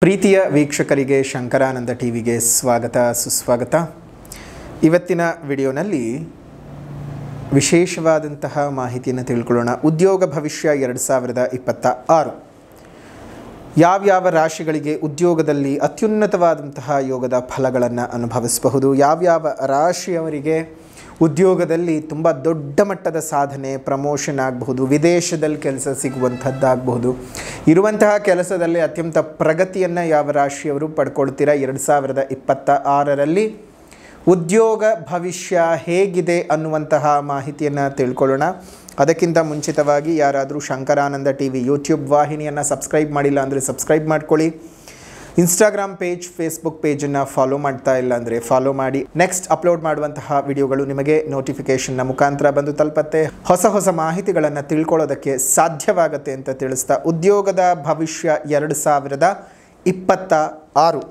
ಪ್ರೀತಿಯ ವೀಕ್ಷಕರಿಗೆ ಶಂಕರಾನಂದ ಟಿವಿಗೆ ಸ್ವಾಗತ ಸುಸ್ವಾಗತ. ಇವತ್ತಿನ ವಿಡಿಯೋನಲ್ಲಿ ವಿಶೇಷವಾದಂತಹ ಮಾಹಿತಿಯನ್ನು ತಿಳ್ಕೊಳ್ಳೋಣ. ಉದ್ಯೋಗ ಭವಿಷ್ಯ 2026 ಯಾವ್ಯಾವ ರಾಶಿಗಳಿಗೆ ಉದ್ಯೋಗದಲ್ಲಿ ಅತ್ಯುನ್ನತವಾದಂತಹ ಯೋಗದ ಫಲಗಳನ್ನು ಅನುಭವಿಸಬಹುದು, ಯಾವ್ಯಾವ ರಾಶಿಯವರಿಗೆ ಉದ್ಯೋಗದಲ್ಲಿ ತುಂಬ ದೊಡ್ಡ ಮಟ್ಟದ ಸಾಧನೆ, ಪ್ರಮೋಷನ್ ಆಗಬಹುದು, ವಿದೇಶದಲ್ಲಿ ಕೆಲಸ ಸಿಗುವಂಥದ್ದಾಗಬಹುದು, ಇರುವಂತಹ ಕೆಲಸದಲ್ಲಿ ಅತ್ಯಂತ ಪ್ರಗತಿಯನ್ನು ಯಾವ ರಾಶಿಯವರು ಪಡ್ಕೊಳ್ತೀರಾ 2026ರಲ್ಲಿ ಉದ್ಯೋಗ ಭವಿಷ್ಯ ಹೇಗಿದೆ ಅನ್ನುವಂತಹ ಮಾಹಿತಿಯನ್ನು ತಿಳ್ಕೊಳ್ಳೋಣ. ಅದಕ್ಕಿಂತ ಮುಂಚಿತವಾಗಿ ಯಾರಾದರೂ ಶಂಕರಾನಂದ ಟಿವಿ ಯೂಟ್ಯೂಬ್ ವಾಹಿನಿಯನ್ನು ಸಬ್ಸ್ಕ್ರೈಬ್ ಮಾಡಿಲ್ಲ ಅಂದರೆ ಸಬ್ಸ್ಕ್ರೈಬ್ ಮಾಡ್ಕೊಳ್ಳಿ. ಇನ್ಸ್ಟಾಗ್ರಾಮ್ ಪೇಜ್, ಫೇಸ್ಬುಕ್ ಪೇಜನ್ನು ಫಾಲೋ ಮಾಡ್ತಾ ಇಲ್ಲ ಅಂದರೆ ಫಾಲೋ ಮಾಡಿ. ನೆಕ್ಸ್ಟ್ ಅಪ್ಲೋಡ್ ಮಾಡುವಂತಹ ವಿಡಿಯೋಗಳು ನಿಮಗೆ ನೋಟಿಫಿಕೇಷನ್ನ ಮುಖಾಂತರ ಬಂದು ತಲುಪತ್ತೆ. ಹೊಸ ಮಾಹಿತಿಗಳನ್ನು ತಿಳ್ಕೊಳ್ಳೋದಕ್ಕೆ ಸಾಧ್ಯವಾಗುತ್ತೆ ಅಂತ ತಿಳಿಸ್ತಾ, ಉದ್ಯೋಗದ ಭವಿಷ್ಯ 2026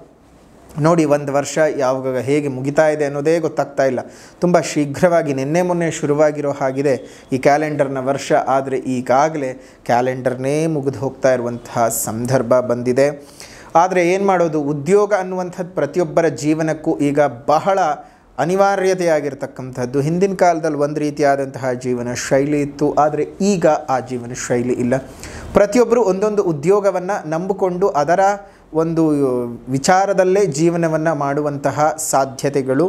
ನೋಡಿ, ಒಂದು ವರ್ಷ ಯಾವಾಗ ಹೇಗೆ ಮುಗಿತಾ ಇದೆ ಅನ್ನೋದೇ ಗೊತ್ತಾಗ್ತಾ ಇಲ್ಲ. ತುಂಬ ಶೀಘ್ರವಾಗಿ ನಿನ್ನೆ ಮೊನ್ನೆ ಶುರುವಾಗಿರೋ ಹಾಗಿದೆ ಈ ಕ್ಯಾಲೆಂಡರ್ನ ವರ್ಷ. ಆದರೆ ಈಗಾಗಲೇ ಕ್ಯಾಲೆಂಡರ್ನೇ ಮುಗಿದು ಹೋಗ್ತಾ ಇರುವಂತಹ ಸಂದರ್ಭ ಬಂದಿದೆ. ಆದರೆ ಏನು ಮಾಡೋದು, ಉದ್ಯೋಗ ಅನ್ನುವಂಥದ್ದು ಪ್ರತಿಯೊಬ್ಬರ ಜೀವನಕ್ಕೂ ಈಗ ಬಹಳ ಅನಿವಾರ್ಯತೆಯಾಗಿರ್ತಕ್ಕಂಥದ್ದು. ಹಿಂದಿನ ಕಾಲದಲ್ಲಿ ಒಂದು ರೀತಿಯಾದಂತಹ ಜೀವನ ಶೈಲಿ ಇತ್ತು, ಆದರೆ ಈಗ ಆ ಜೀವನ ಶೈಲಿ ಇಲ್ಲ. ಪ್ರತಿಯೊಬ್ಬರು ಒಂದೊಂದು ಉದ್ಯೋಗವನ್ನು ನಂಬಿಕೊಂಡು ಅದರ ಒಂದು ವಿಚಾರದಲ್ಲೇ ಜೀವನವನ್ನು ಮಾಡುವಂತಹ ಸಾಧ್ಯತೆಗಳು,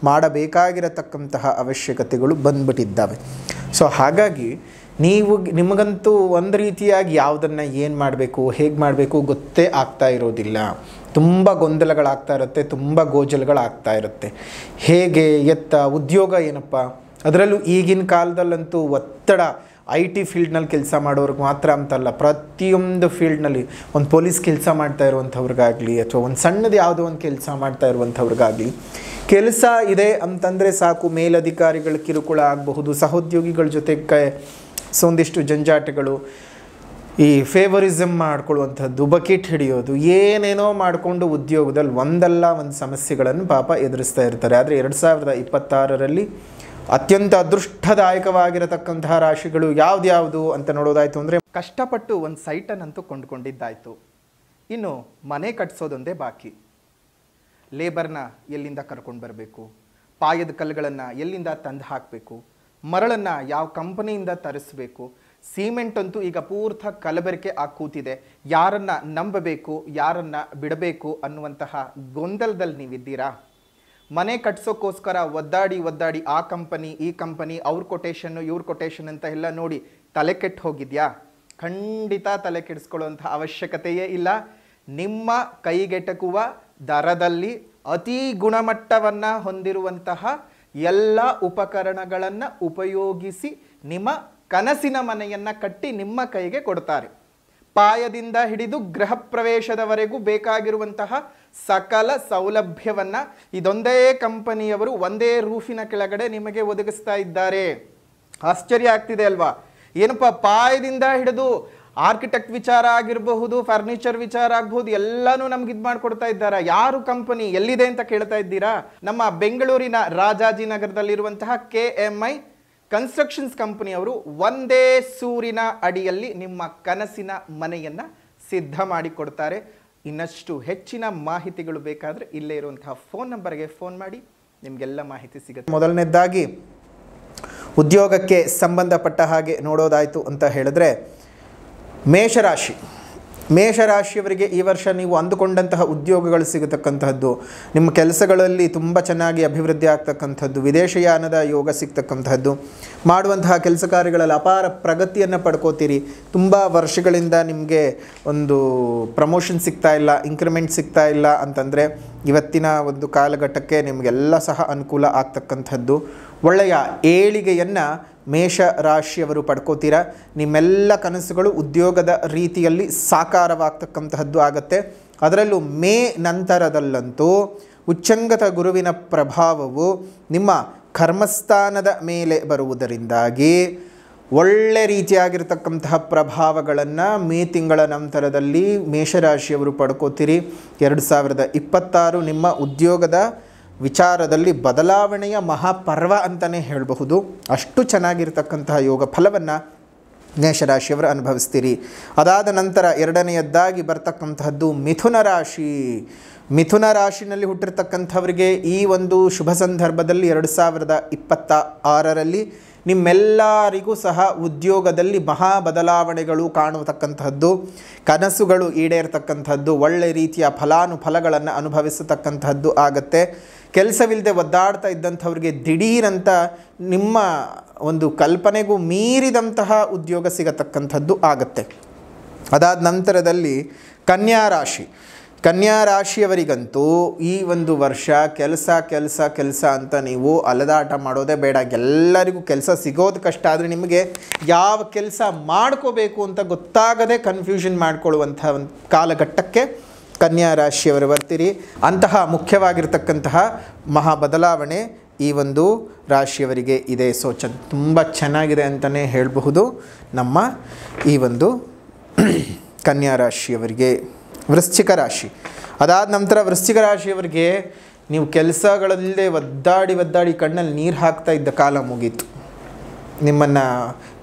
ಮಾಡಬೇಕಾಗಿರತಕ್ಕಂತಹ ಅವಶ್ಯಕತೆಗಳು ಬಂದ್ಬಿಟ್ಟಿದ್ದಾವೆ. ಸೊ ಹಾಗಾಗಿ ನಿಮಗಂತೂ ಒಂದು ರೀತಿಯಾಗಿ ಯಾವುದನ್ನು ಏನು ಮಾಡಬೇಕು, ಹೇಗೆ ಮಾಡಬೇಕು ಗೊತ್ತೇ ಆಗ್ತಾ ಇರೋದಿಲ್ಲ. ತುಂಬ ಗೊಂದಲಗಳಾಗ್ತಾ ಇರುತ್ತೆ, ತುಂಬ ಗೋಜಲುಗಳಾಗ್ತಾ ಇರುತ್ತೆ. ಹೇಗೆ ಉದ್ಯೋಗ ಏನಪ್ಪ, ಅದರಲ್ಲೂ ಈಗಿನ ಕಾಲದಲ್ಲಂತೂ ಒತ್ತಡ. IT ಫೀಲ್ಡ್ನಲ್ಲಿ ಕೆಲಸ ಮಾಡೋರಿಗೆ ಮಾತ್ರ ಅಂತಲ್ಲ, ಪ್ರತಿಯೊಂದು ಫೀಲ್ಡ್ನಲ್ಲಿ ಒಂದು ಪೊಲೀಸ್ ಕೆಲಸ ಮಾಡ್ತಾ ಇರುವಂಥವ್ರಿಗಾಗಲಿ ಅಥವಾ ಒಂದು ಸಣ್ಣದು ಯಾವುದೋ ಒಂದು ಕೆಲಸ ಮಾಡ್ತಾ ಇರುವಂಥವ್ರಿಗಾಗಲಿ ಕೆಲಸ ಇದೆ ಅಂತಂದರೆ ಸಾಕು, ಮೇಲಧಿಕಾರಿಗಳ ಕಿರುಕುಳ ಆಗಬಹುದು, ಸಹೋದ್ಯೋಗಿಗಳ ಜೊತೆ ಒಂದಿಷ್ಟು ಜಂಜಾಟಗಳು, ಈ ಫೇವರಿಸಮ್ ಮಾಡ್ಕೊಳ್ಳುವಂಥದ್ದು, ಬಕೆಟ್ ಹಿಡಿಯೋದು, ಏನೇನೋ ಮಾಡಿಕೊಂಡು ಉದ್ಯೋಗದಲ್ಲಿ ಒಂದಲ್ಲ ಒಂದು ಸಮಸ್ಯೆಗಳನ್ನು ಪಾಪ ಎದುರಿಸ್ತಾ ಇರ್ತಾರೆ. ಆದರೆ 2026ರಲ್ಲಿ ಅತ್ಯಂತ ಅದೃಷ್ಟದಾಯಕವಾಗಿರತಕ್ಕಂತಹ ರಾಶಿಗಳು ಯಾವ್ದ್ಯಾವುದು ಅಂತ ನೋಡೋದಾಯಿತು ಅಂದರೆ, ಕಷ್ಟಪಟ್ಟು ಒಂದು ಸೈಟನ್ನಂತೂ ಕೊಂಡ್ಕೊಂಡಿದ್ದಾಯಿತು, ಇನ್ನು ಮನೆ ಕಟ್ಸೋದೊಂದೇ ಬಾಕಿ. ಲೇಬರ್ನ ಎಲ್ಲಿಂದ ಕರ್ಕೊಂಡು ಬರಬೇಕು, ಪಾಯದ ಕಲ್ಲುಗಳನ್ನು ಎಲ್ಲಿಂದ ತಂದು ಹಾಕಬೇಕು, ಮರಳನ್ನು ಯಾವ ಕಂಪನಿಯಿಂದ ತರಿಸಬೇಕು, ಸಿಮೆಂಟ್ ಅಂತೂ ಈಗ ಪೂರ್ಥ ಕಲಬೆರಕೆ ಆಗಿ ಕೂತಿದೆ. ಯಾರನ್ನು ನಂಬಬೇಕು, ಯಾರನ್ನು ಬಿಡಬೇಕು ಅನ್ನುವಂತಹ ಗೊಂದಲದಲ್ಲಿ ನೀವಿದ್ದೀರಾ? ಮನೆ ಕಟ್ಸೋಕ್ಕೋಸ್ಕರ ಒದ್ದಾಡಿ ಆ ಕಂಪನಿ ಈ ಕಂಪನಿ, ಅವ್ರ ಕೊಟೇಶನ್ನು ಇವ್ರ ಕೊಟೇಶನ್ ಅಂತ ಎಲ್ಲ ನೋಡಿ ತಲೆ ಕೆಟ್ಟು ಹೋಗಿದ್ಯಾ? ಖಂಡಿತ ತಲೆ ಕೆಡಿಸ್ಕೊಳ್ಳುವಂಥ ಅವಶ್ಯಕತೆಯೇ ಇಲ್ಲ. ನಿಮ್ಮ ಕೈಗೆಟಕುವ ದರದಲ್ಲಿ ಅತಿ ಗುಣಮಟ್ಟವನ್ನು ಹೊಂದಿರುವಂತಹ ಎಲ್ಲ ಉಪಕರಣಗಳನ್ನು ಉಪಯೋಗಿಸಿ ನಿಮ್ಮ ಕನಸಿನ ಮನೆಯನ್ನು ಕಟ್ಟಿ ನಿಮ್ಮ ಕೈಗೆ ಕೊಡ್ತಾರೆ. ಪಾಯದಿಂದ ಹಿಡಿದು ಗೃಹ ಪ್ರವೇಶದವರೆಗೂ ಬೇಕಾಗಿರುವಂತಹ ಸಕಲ ಸೌಲಭ್ಯವನ್ನು ಇದೊಂದೇ ಕಂಪನಿಯವರು ಒಂದೇ ರೂಫಿನ ಕೆಳಗಡೆ ನಿಮಗೆ ಒದಗಿಸ್ತಾ ಇದ್ದಾರೆ. ಆಶ್ಚರ್ಯ ಆಗ್ತಿದೆ ಅಲ್ವಾ? ಏನಪ್ಪ, ಪಾಯದಿಂದ ಹಿಡಿದು ಆರ್ಕಿಟೆಕ್ಟ್ ವಿಚಾರ ಆಗಿರಬಹುದು, ಫರ್ನಿಚರ್ ವಿಚಾರ ಆಗಬಹುದು, ಎಲ್ಲನೂ ನಮ್ಗೆ ಇದು ಮಾಡಿಕೊಡ್ತಾ ಇದ್ದಾರೆ. ಯಾರು ಕಂಪನಿ ಎಲ್ಲಿದೆ ಅಂತ ಕೇಳ್ತಾ ಇದ್ದೀರಾ? ನಮ್ಮ ಬೆಂಗಳೂರಿನ ರಾಜಾಜಿನಗರದಲ್ಲಿರುವಂತಹ KMI ಕನ್ಸ್ಟ್ರಕ್ಷನ್ಸ್ ಕಂಪನಿಯವರು ಒಂದೇ ಸೂರಿನ ಅಡಿಯಲ್ಲಿ ನಿಮ್ಮ ಕನಸಿನ ಮನೆಯನ್ನು ಸಿದ್ಧ ಮಾಡಿಕೊಡ್ತಾರೆ. ಇನ್ನಷ್ಟು ಹೆಚ್ಚಿನ ಮಾಹಿತಿಗಳು ಬೇಕಾದರೆ ಇಲ್ಲೇ ಇರುವಂತಹ ಫೋನ್ ನಂಬರ್ಗೆ ಫೋನ್ ಮಾಡಿ, ನಿಮಗೆಲ್ಲ ಮಾಹಿತಿ ಸಿಗುತ್ತೆ. ಮೊದಲನೇದಾಗಿ ಉದ್ಯೋಗಕ್ಕೆ ಸಂಬಂಧಪಟ್ಟ ಹಾಗೆ ನೋಡೋದಾಯಿತು ಅಂತ ಹೇಳಿದ್ರೆ, ಮೇಷರಾಶಿಯವರಿಗೆ ಈ ವರ್ಷ ನೀವು ಅಂದುಕೊಂಡಂತಹ ಉದ್ಯೋಗಗಳು ಸಿಗತಕ್ಕಂತಹದ್ದು, ನಿಮ್ಮ ಕೆಲಸಗಳಲ್ಲಿ ತುಂಬ ಚೆನ್ನಾಗಿ ಅಭಿವೃದ್ಧಿ ಆಗ್ತಕ್ಕಂಥದ್ದು, ವಿದೇಶಯಾನದ ಯೋಗ ಸಿಗ್ತಕ್ಕಂಥದ್ದು, ಮಾಡುವಂತಹ ಕೆಲಸ ಕಾರ್ಯಗಳಲ್ಲಿ ಅಪಾರ ಪ್ರಗತಿಯನ್ನು ಪಡ್ಕೋತೀರಿ. ತುಂಬ ವರ್ಷಗಳಿಂದ ನಿಮಗೆ ಒಂದು ಪ್ರಮೋಷನ್ ಸಿಗ್ತಾ ಇಲ್ಲ, ಇನ್ಕ್ರಿಮೆಂಟ್ ಸಿಗ್ತಾ ಇಲ್ಲ ಅಂತಂದರೆ ಇವತ್ತಿನ ಒಂದು ಕಾಲಘಟ್ಟಕ್ಕೆ ನಿಮಗೆಲ್ಲ ಸಹ ಅನುಕೂಲ ಆಗ್ತಕ್ಕಂಥದ್ದು. ಒಳ್ಳೆಯ ಏಳಿಗೆಯನ್ನು ಮೇಷರಾಶಿಯವರು ಪಡ್ಕೋತೀರಾ. ನಿಮ್ಮೆಲ್ಲ ಕನಸುಗಳು ಉದ್ಯೋಗದ ರೀತಿಯಲ್ಲಿ ಸಾಕಾರವಾಗ್ತಕ್ಕಂತಹದ್ದು ಆಗುತ್ತೆ. ಅದರಲ್ಲೂ ಮೇ ನಂತರದಲ್ಲಂತೂ ಉಚ್ಚಂಗತ ಗುರುವಿನ ಪ್ರಭಾವವು ನಿಮ್ಮ ಕರ್ಮಸ್ಥಾನದ ಮೇಲೆ ಬರುವುದರಿಂದಾಗಿ ಒಳ್ಳೆ ರೀತಿಯಾಗಿರ್ತಕ್ಕಂತಹ ಪ್ರಭಾವಗಳನ್ನು ಮೇ ತಿಂಗಳ ನಂತರದಲ್ಲಿ ಮೇಷರಾಶಿಯವರು ಪಡ್ಕೋತೀರಿ. 2026 ನಿಮ್ಮ ಉದ್ಯೋಗದ ವಿಚಾರದಲ್ಲಿ ಬದಲಾವಣೆಯ ಮಹಾಪರ್ವ ಅಂತಲೇ ಹೇಳಬಹುದು. ಅಷ್ಟು ಚೆನ್ನಾಗಿರ್ತಕ್ಕಂತಹ ಯೋಗ ಫಲವನ್ನು ಮೇಷರಾಶಿಯವರು ಅನುಭವಿಸ್ತೀರಿ. ಅದಾದ ನಂತರ ಎರಡನೆಯದ್ದಾಗಿ ಬರ್ತಕ್ಕಂತಹದ್ದು ಮಿಥುನ ರಾಶಿ. ಮಿಥುನ ರಾಶಿನಲ್ಲಿ ಹುಟ್ಟಿರ್ತಕ್ಕಂಥವರಿಗೆ ಈ ಒಂದು ಶುಭ ಸಂದರ್ಭದಲ್ಲಿ 2026ರಲ್ಲಿ ನಿಮ್ಮೆಲ್ಲರಿಗೂ ಸಹ ಉದ್ಯೋಗದಲ್ಲಿ ಮಹಾ ಬದಲಾವಣೆಗಳು ಕಾಣತಕ್ಕಂತಹದ್ದು, ಕನಸುಗಳು ಈಡೇರ್ತಕ್ಕಂಥದ್ದು, ಒಳ್ಳೆ ರೀತಿಯ ಫಲಾನುಫಲಗಳನ್ನು ಅನುಭವಿಸತಕ್ಕಂತಹದ್ದು ಆಗತ್ತೆ. ಕೆಲಸವಿಲ್ಲದೆ ಒದ್ದಾಡ್ತಾ ಇದ್ದಂಥವ್ರಿಗೆ ದಿಢೀರಂತ ನಿಮ್ಮ ಒಂದು ಕಲ್ಪನೆಗೂ ಮೀರಿದಂತಹ ಉದ್ಯೋಗ ಸಿಗತಕ್ಕಂಥದ್ದು ಆಗತ್ತೆ. ಅದಾದ ನಂತರದಲ್ಲಿ ಕನ್ಯಾ ರಾಶಿ. ಕನ್ಯಾ ರಾಶಿಯವರಿಗಂತೂ ಈ ಒಂದು ವರ್ಷ ಕೆಲಸ ಅಂತ ನೀವು ಅಲದಾಟ ಮಾಡೋದೇ ಬೇಡ. ಎಲ್ಲರಿಗೂ ಕೆಲಸ ಸಿಗೋದು ಕಷ್ಟ. ಆದರೆ ನಿಮಗೆ ಯಾವ ಕೆಲಸ ಮಾಡ್ಕೋಬೇಕು ಅಂತ ಗೊತ್ತಾಗದೆ ಕನ್ಫ್ಯೂಷನ್ ಮಾಡ್ಕೊಳ್ಳುವಂಥ ಒಂದು ಕಾಲಘಟ್ಟಕ್ಕೆ ಕನ್ಯಾ ರಾಶಿಯವರು ಬರ್ತೀರಿ. ಅಂತಹ ಮುಖ್ಯವಾಗಿರ್ತಕ್ಕಂತಹ ಮಹಾ ಬದಲಾವಣೆ ಈ ಒಂದು ರಾಶಿಯವರಿಗೆ ಇದೆ. ಸೊ ತುಂಬ ಚೆನ್ನಾಗಿದೆ ಅಂತಲೇ ಹೇಳಬಹುದು ನಮ್ಮ ಈ ಒಂದು ಕನ್ಯಾ ರಾಶಿಯವರಿಗೆ. ವೃಶ್ಚಿಕ ರಾಶಿ. ಅದಾದ ನಂತರ ವೃಶ್ಚಿಕ ರಾಶಿಯವರಿಗೆ ನೀವು ಕೆಲಸಗಳಲ್ಲದೆ ಒದ್ದಾಡಿ ಕಣ್ಣಲ್ಲಿ ನೀರು ಹಾಕ್ತಾ ಇದ್ದ ಕಾಲ ಮುಗೀತು. ನಿಮ್ಮನ್ನು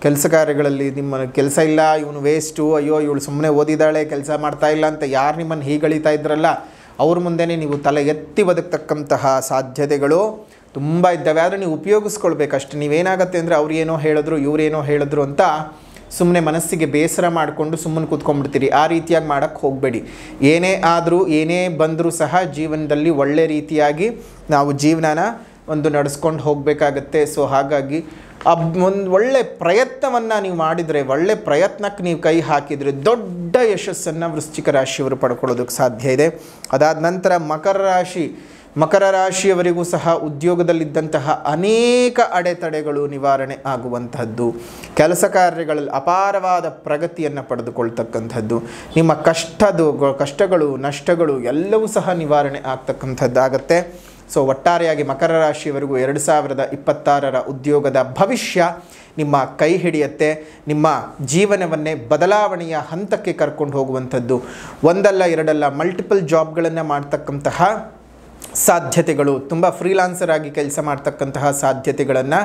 ಕೆಲಸ ಕಾರ್ಯಗಳಲ್ಲಿ ನಿಮ್ಮ ಕೆಲಸ ಇಲ್ಲ, ಇವನು ವೇಸ್ಟು, ಅಯ್ಯೋ ಇವಳು ಸುಮ್ಮನೆ ಓದಿದ್ದಾಳೆ ಕೆಲಸ ಮಾಡ್ತಾ ಇಲ್ಲ ಅಂತ ಯಾರು ನಿಮ್ಮನ್ನು ಹೀಗಳಿತಾ ಇದ್ರಲ್ಲ ಅವ್ರ ಮುಂದೆನೇ ನೀವು ತಲೆ ಎತ್ತಿ ಬದುಕ್ತಕ್ಕಂತಹ ಸಾಧ್ಯತೆಗಳು ತುಂಬ ಇದ್ದಾವೆ. ಆದರೆ ನೀವು ಉಪಯೋಗಿಸ್ಕೊಳ್ಬೇಕಷ್ಟೆ. ನೀವೇನಾಗತ್ತೆ ಅಂದರೆ ಅವ್ರೇನೋ ಹೇಳಿದ್ರು ಇವರೇನೋ ಹೇಳಿದ್ರು ಅಂತ ಸುಮ್ಮನೆ ಮನಸ್ಸಿಗೆ ಬೇಸರ ಮಾಡಿಕೊಂಡು ಸುಮ್ಮನೆ ಕೂತ್ಕೊಂಡ್ಬಿಡ್ತೀರಿ. ಆ ರೀತಿಯಾಗಿ ಮಾಡೋಕ್ಕೆ ಹೋಗಬೇಡಿ. ಏನೇ ಆದರೂ ಏನೇ ಬಂದರೂ ಸಹ ಜೀವನದಲ್ಲಿ ಒಳ್ಳೆ ರೀತಿಯಾಗಿ ನಾವು ಜೀವನನ ಒಂದು ನಡೆಸ್ಕೊಂಡು ಹೋಗಬೇಕಾಗತ್ತೆ. ಸೊ ಹಾಗಾಗಿ ಒಂದು ಒಳ್ಳೆ ಪ್ರಯತ್ನವನ್ನು ನೀವು ಮಾಡಿದರೆ, ಒಳ್ಳೆ ಪ್ರಯತ್ನಕ್ಕೆ ನೀವು ಕೈ ಹಾಕಿದರೆ ದೊಡ್ಡ ಯಶಸ್ಸನ್ನು ವೃಶ್ಚಿಕ ರಾಶಿಯವರು ಪಡ್ಕೊಳ್ಳೋದಕ್ಕೆ ಸಾಧ್ಯ ಇದೆ. ಅದಾದ ನಂತರ ಮಕರ ರಾಶಿ. ಮಕರ ರಾಶಿಯವರಿಗೂ ಸಹ ಉದ್ಯೋಗದಲ್ಲಿದ್ದಂತಹ ಅನೇಕ ಅಡೆತಡೆಗಳು ನಿವಾರಣೆ ಆಗುವಂತಹದ್ದು, ಕೆಲಸ ಕಾರ್ಯಗಳಲ್ಲಿ ಅಪಾರವಾದ ಪ್ರಗತಿಯನ್ನು ಪಡೆದುಕೊಳ್ತಕ್ಕಂಥದ್ದು, ನಿಮ್ಮ ಕಷ್ಟಗಳು ನಷ್ಟಗಳು ಎಲ್ಲವೂ ಸಹ ನಿವಾರಣೆ ಆಗ್ತಕ್ಕಂಥದ್ದಾಗತ್ತೆ. ಸೊ ಒಟ್ಟಾರೆಯಾಗಿ ಮಕರ ರಾಶಿಯವರೆಗೂ 2026ರ ಉದ್ಯೋಗದ ಭವಿಷ್ಯ ನಿಮ್ಮ ಕೈ ಹಿಡಿಯುತ್ತೆ. ನಿಮ್ಮ ಜೀವನವನ್ನೇ ಬದಲಾವಣೆಯ ಹಂತಕ್ಕೆ ಕರ್ಕೊಂಡು ಹೋಗುವಂಥದ್ದು, ಒಂದಲ್ಲ ಎರಡಲ್ಲ ಮಲ್ಟಿಪಲ್ ಜಾಬ್ಗಳನ್ನು ಮಾಡ್ತಕ್ಕಂತಹ ಸಾಧ್ಯತೆಗಳು, ತುಂಬ ಫ್ರೀಲಾನ್ಸರ್ ಆಗಿ ಕೆಲಸ ಮಾಡ್ತಕ್ಕಂತಹ ಸಾಧ್ಯತೆಗಳನ್ನು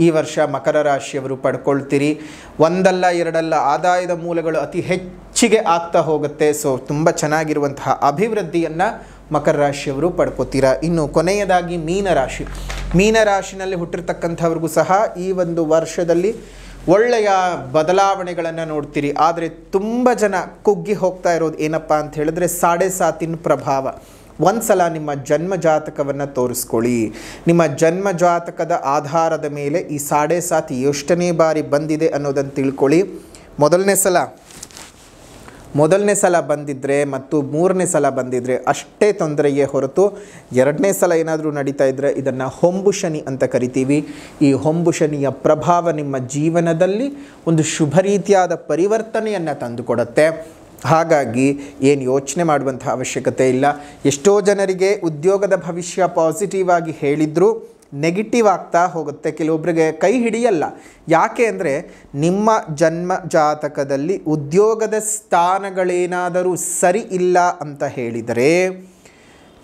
ಈ ವರ್ಷ ಮಕರ ರಾಶಿಯವರು ಪಡ್ಕೊಳ್ತೀರಿ. ಒಂದಲ್ಲ ಎರಡಲ್ಲ ಆದಾಯದ ಮೂಲಗಳು ಅತಿ ಹೆಚ್ಚಿಗೆ ಆಗ್ತಾ ಹೋಗುತ್ತೆ. ಸೊ ತುಂಬ ಚೆನ್ನಾಗಿರುವಂತಹ ಅಭಿವೃದ್ಧಿಯನ್ನು ಮಕರ ರಾಶಿಯವರು ಪಡ್ಕೋತೀರಾ. ಇನ್ನು ಕೊನೆಯದಾಗಿ ಮೀನರಾಶಿ. ಮೀನರಾಶಿನಲ್ಲಿ ಹುಟ್ಟಿರ್ತಕ್ಕಂಥವ್ರಿಗೂ ಸಹ ಈ ಒಂದು ವರ್ಷದಲ್ಲಿ ಒಳ್ಳೆಯ ಬದಲಾವಣೆಗಳನ್ನು ನೋಡ್ತೀರಿ. ಆದರೆ ತುಂಬ ಜನ ಕುಗ್ಗಿ ಹೋಗ್ತಾ ಇರೋದು ಏನಪ್ಪ ಅಂತ ಹೇಳಿದ್ರೆ 7.5 ಪ್ರಭಾವ. ಒಂದು ಸಲ ನಿಮ್ಮ ಜನ್ಮ ಜಾತಕವನ್ನು ತೋರಿಸ್ಕೊಳ್ಳಿ. ನಿಮ್ಮ ಜನ್ಮ ಜಾತಕದ ಆಧಾರದ ಮೇಲೆ ಈ 7.5 ಎಷ್ಟನೇ ಬಾರಿ ಬಂದಿದೆ ಅನ್ನೋದನ್ನು ತಿಳ್ಕೊಳ್ಳಿ. ಮೊದಲನೇ ಸಲ ಬಂದಿದ್ದರೆ ಮತ್ತು 3ನೇ ಸಲ ಬಂದಿದ್ದರೆ ಅಷ್ಟೇ ತೊಂದರೆಯೇ ಹೊರತು 2ನೇ ಸಲ ಏನಾದರೂ ನಡೀತಾ ಇದ್ದರೆ ಇದನ್ನು ಹೊಂಬು ಶನಿ ಅಂತ ಕರಿತೀವಿ. ಈ ಹೊಂಬು ಶನಿಯ ಪ್ರಭಾವ ನಿಮ್ಮ ಜೀವನದಲ್ಲಿ ಒಂದು ಶುಭ ರೀತಿಯಾದ ಪರಿವರ್ತನೆಯನ್ನು ತಂದುಕೊಡುತ್ತೆ. ಹಾಗಾಗಿ ಏನು ಯೋಚನೆ ಮಾಡುವಂಥ ಅವಶ್ಯಕತೆ ಇಲ್ಲ. ಎಷ್ಟೋ ಜನರಿಗೆ ಉದ್ಯೋಗದ ಭವಿಷ್ಯ ಪಾಸಿಟಿವ್ ಆಗಿ ಹೇಳಿದರೂ ನೆಗೆಟಿವ್ ಆಗ್ತಾ ಹೋಗುತ್ತೆ. ಕೆಲವೊಬ್ಬರಿಗೆ ಕೈ ಹಿಡಿಯಲ್ಲ. ಯಾಕೆ ಅಂದರೆ ನಿಮ್ಮ ಜನ್ಮ ಜಾತಕದಲ್ಲಿ ಉದ್ಯೋಗದ ಸ್ಥಾನಗಳೇನಾದರೂ ಸರಿ ಇಲ್ಲ ಅಂತ ಹೇಳಿದರೆ,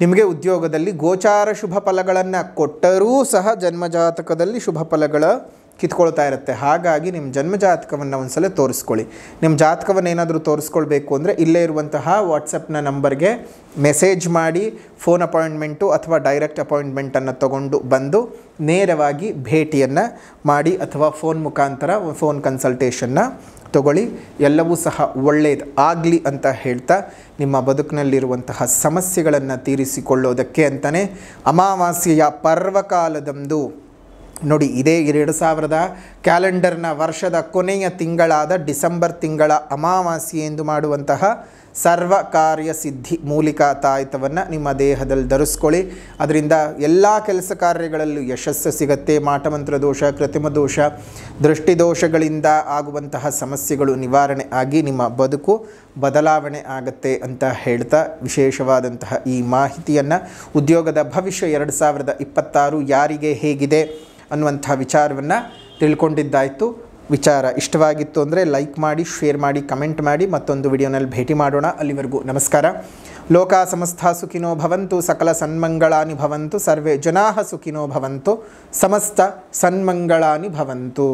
ನಿಮಗೆ ಉದ್ಯೋಗದಲ್ಲಿ ಗೋಚಾರ ಶುಭ ಫಲಗಳನ್ನು ಕೊಟ್ಟರೂ ಸಹ ಜನ್ಮಜಾತಕದಲ್ಲಿ ಶುಭ ಫಲಗಳ ಕಿತ್ಕೊಳ್ತಾ ಇರುತ್ತೆ. ಹಾಗಾಗಿ ನಿಮ್ಮ ಜನ್ಮಜಾತಕವನ್ನು ಒಂದ್ಸಲ ತೋರಿಸ್ಕೊಳ್ಳಿ. ನಿಮ್ಮ ಜಾತಕವನ್ನು ಏನಾದರೂ ತೋರಿಸ್ಕೊಳ್ಬೇಕು ಅಂದರೆ ಇಲ್ಲೇ ಇರುವಂತಹ ವಾಟ್ಸಪ್ನ ನಂಬರ್ಗೆ ಮೆಸೇಜ್ ಮಾಡಿ ಫೋನ್ ಅಪಾಯಿಂಟ್ಮೆಂಟು ಅಥವಾ ಡೈರೆಕ್ಟ್ ಅಪಾಯಿಂಟ್ಮೆಂಟನ್ನು ತಗೊಂಡು ಬಂದು ನೇರವಾಗಿ ಭೇಟಿಯನ್ನು ಮಾಡಿ ಅಥವಾ ಫೋನ್ ಮುಖಾಂತರ ಫೋನ್ ಕನ್ಸಲ್ಟೇಷನ್ನ ತಗೊಳ್ಳಿ. ಎಲ್ಲವೂ ಸಹ ಒಳ್ಳೆಯದು ಆಗಲಿ ಅಂತ ಹೇಳ್ತಾ ನಿಮ್ಮ ಬದುಕಿನಲ್ಲಿರುವಂತಹ ಸಮಸ್ಯೆಗಳನ್ನು ತೀರಿಸಿಕೊಳ್ಳೋದಕ್ಕೆ ಅಂತಲೇ ಅಮಾವಾಸ್ಯೆಯ ಪರ್ವಕಾಲದಂದು ನೋಡಿ, ಇದೇ 2000 ಕ್ಯಾಲೆಂಡರ್ನ ವರ್ಷದ ಕೊನೆಯ ತಿಂಗಳಾದ ಡಿಸೆಂಬರ್ ತಿಂಗಳ ಅಮಾವಾಸ್ಯೆ ಎಂದು ಮಾಡುವಂತಹ ಸರ್ವ ಕಾರ್ಯ ಸಿದ್ಧಿ ಮೂಲಿಕಾ ತಾಯಿತವನ್ನು ನಿಮ್ಮ ದೇಹದಲ್ಲಿ ಧರಿಸ್ಕೊಳ್ಳಿ. ಅದರಿಂದ ಎಲ್ಲ ಕೆಲಸ ಕಾರ್ಯಗಳಲ್ಲೂ ಯಶಸ್ಸು ಸಿಗುತ್ತೆ. ಮಾಟಮಂತ್ರ ದೋಷ, ಕೃತಿಮ ದೋಷ, ದೃಷ್ಟಿದೋಷಗಳಿಂದ ಆಗುವಂತಹ ಸಮಸ್ಯೆಗಳು ನಿವಾರಣೆ ಆಗಿ ನಿಮ್ಮ ಬದುಕು ಬದಲಾವಣೆ ಆಗುತ್ತೆ ಅಂತ ಹೇಳ್ತಾ ವಿಶೇಷವಾದಂತಹ ಈ ಮಾಹಿತಿಯನ್ನು ಉದ್ಯೋಗದ ಭವಿಷ್ಯ 2026 ಯಾರಿಗೆ ಹೇಗಿದೆ ಅನ್ನುವಂಥ ವಿಚಾರವನ್ನು ತಿಳ್ಕೊಂಡಿದ್ದಾಯಿತು. ವಿಚಾರ ಇಷ್ಟವಾಗಿತ್ತು ಅಂದರೆ ಲೈಕ್ ಮಾಡಿ, ಶೇರ್ ಮಾಡಿ, ಕಮೆಂಟ್ ಮಾಡಿ. ಮತ್ತೊಂದು ವಿಡಿಯೋನಲ್ಲಿ ಭೇಟಿ ಮಾಡೋಣ. ಅಲ್ಲಿವರೆಗೂ ನಮಸ್ಕಾರ. ಲೋಕ ಸಮಸ್ತ ಸುಖಿನೋ ಭವಂತು, ಸಕಲ ಸನ್ಮಂಗಳಾನಿ ಭವಂತು, ಸರ್ವೇ ಜನಾಃ ಸುಖಿನೋ ಭವಂತು, ಸಮಸ್ತ ಸನ್ಮಂಗಳಾನಿ ಭವಂತು.